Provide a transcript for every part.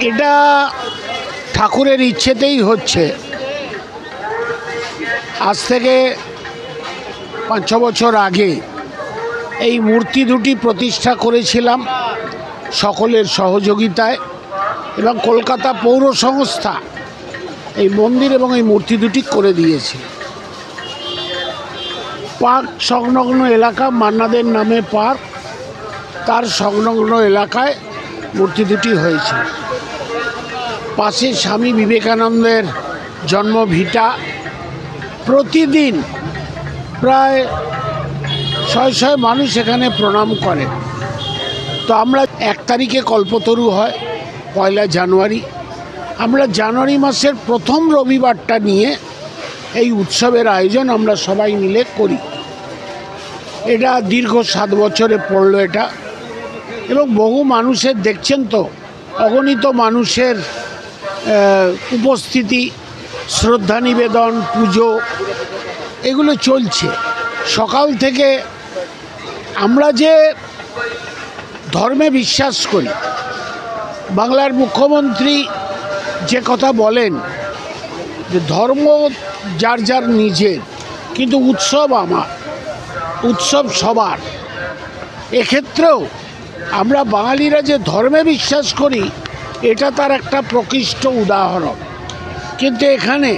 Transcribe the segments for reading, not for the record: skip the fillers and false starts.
এটা ঠাকুরের ইচ্ছেতেই হচ্ছে। আজ থেকে 5-6 বছর আগে এই মূর্তি দুটি প্রতিষ্ঠা করেছিলাম সকলের সহযোগিতায়, এবং কলকাতা পৌর সংস্থা এই মন্দির এবং এই মূর্তি দুটি করে দিয়েছে। পার্ক সংলগ্ন এলাকা, মান্নাদের নামে পার্ক, তার সংলগ্ন এলাকায় মূর্তি দুটি হয়েছে। পাশে স্বামী বিবেকানন্দের জন্মভিটা। প্রতিদিন প্রায় 600 মানুষ এখানে প্রণাম করে। তো আমরা 1 তারিখে কল্পতরু হয়, 1 জানুয়ারি। আমরা জানুয়ারি মাসের প্রথম রবিবারটা নিয়ে এই উৎসবের আয়োজন আমরা সবাই মিলে করি। এটা দীর্ঘ 7 বছরে পড়লো এটা, এবং বহু মানুষের দেখছেন তো, অগণিত মানুষের উপস্থিতি, শ্রদ্ধা নিবেদন, পুজো এগুলো চলছে সকাল থেকে। আমরা যে ধর্মে বিশ্বাস করি, বাংলার মুখ্যমন্ত্রী যে কথা বলেন যে ধর্ম যার যার নিজের, কিন্তু উৎসব আমার, উৎসব সবার। এক্ষেত্রেও আমরা বাঙালিরা যে ধর্মে বিশ্বাস করি এটা তার একটা প্রকৃষ্ট উদাহরণ। কিন্তু এখানে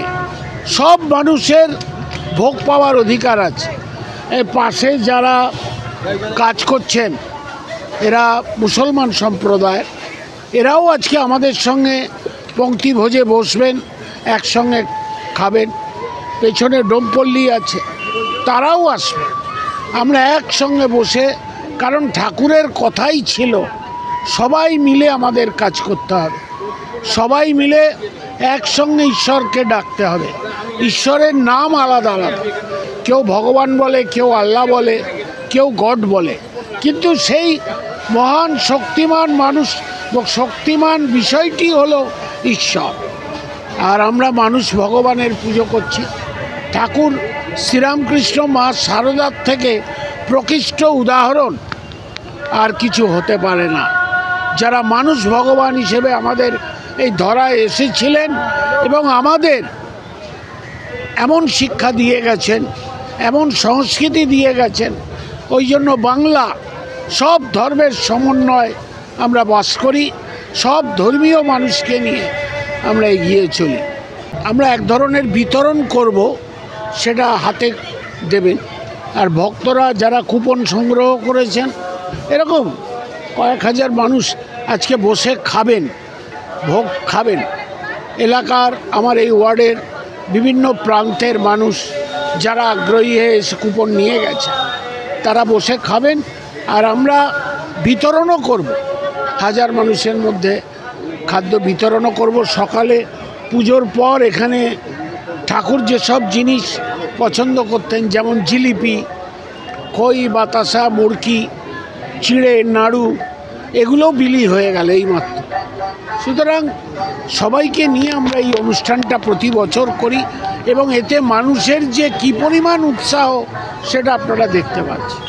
সব মানুষের ভোগ পাওয়ার অধিকার আছে। এর পাশে যারা কাজ করছেন এরা মুসলমান সম্প্রদায়, এরাও আজকে আমাদের সঙ্গে পংক্তি ভোজে বসবেন, একসঙ্গে খাবেন। পেছনে ডোমপল্লী আছে, তারাও আসবে। আমরা একসঙ্গে বসে, কারণ ঠাকুরের কথাই ছিল সবাই মিলে আমাদের কাজ করতে হবে, সবাই মিলে একসঙ্গে ঈশ্বরকে ডাকতে হবে। ঈশ্বরের নাম আলাদা আলাদা, কেউ ভগবান বলে, কেউ আল্লাহ বলে, কেউ গড বলে, কিন্তু সেই মহান শক্তিমান মানুষ, শক্তিমান বিষয়টি হলো ঈশ্বর। আর আমরা মানুষ ভগবানের পুজো করছি। ঠাকুর শ্রীরামকৃষ্ণ মা শারদার থেকে প্রকৃষ্ট উদাহরণ আর কিছু হতে পারে না। যারা মানুষ ভগবান হিসেবে আমাদের এই ধরায় এসেছিলেন এবং আমাদের এমন শিক্ষা দিয়ে গেছেন, এমন সংস্কৃতি দিয়ে গেছেন, ওই জন্য বাংলা সব ধর্মের সমন্বয় আমরা বাস করি, সব ধর্মীয় মানুষকে নিয়ে আমরা এগিয়ে চলি। আমরা এক ধরনের বিতরণ করব, সেটা হাতে দেবেন। আর ভক্তরা যারা কুপন সংগ্রহ করেছেন, এরকম কয়েক হাজার মানুষ আজকে বসে খাবেন, ভোগ খাবেন। এলাকার, আমার এই ওয়ার্ডের বিভিন্ন প্রান্তের মানুষ যারা আগ্রহী হয়ে এসে কুপন নিয়ে গেছে, তারা বসে খাবেন। আর আমরা বিতরণও করব, 1000 মানুষের মধ্যে খাদ্য বিতরণও করব। সকালে পুজোর পর এখানে ঠাকুর যেসব জিনিস পছন্দ করতেন, যেমন জিলিপি, খই, বাতাসা, মুড়কি, চিড়ে, নাড়ু, এগুলোও বিলি হয়ে গেল এইমাত্র। সুতরাং সবাইকে নিয়ে আমরা এই অনুষ্ঠানটা প্রতি বছর করি, এবং এতে মানুষের যে কী পরিমাণ উৎসাহ সেটা আপনারা দেখতে পাচ্ছেন।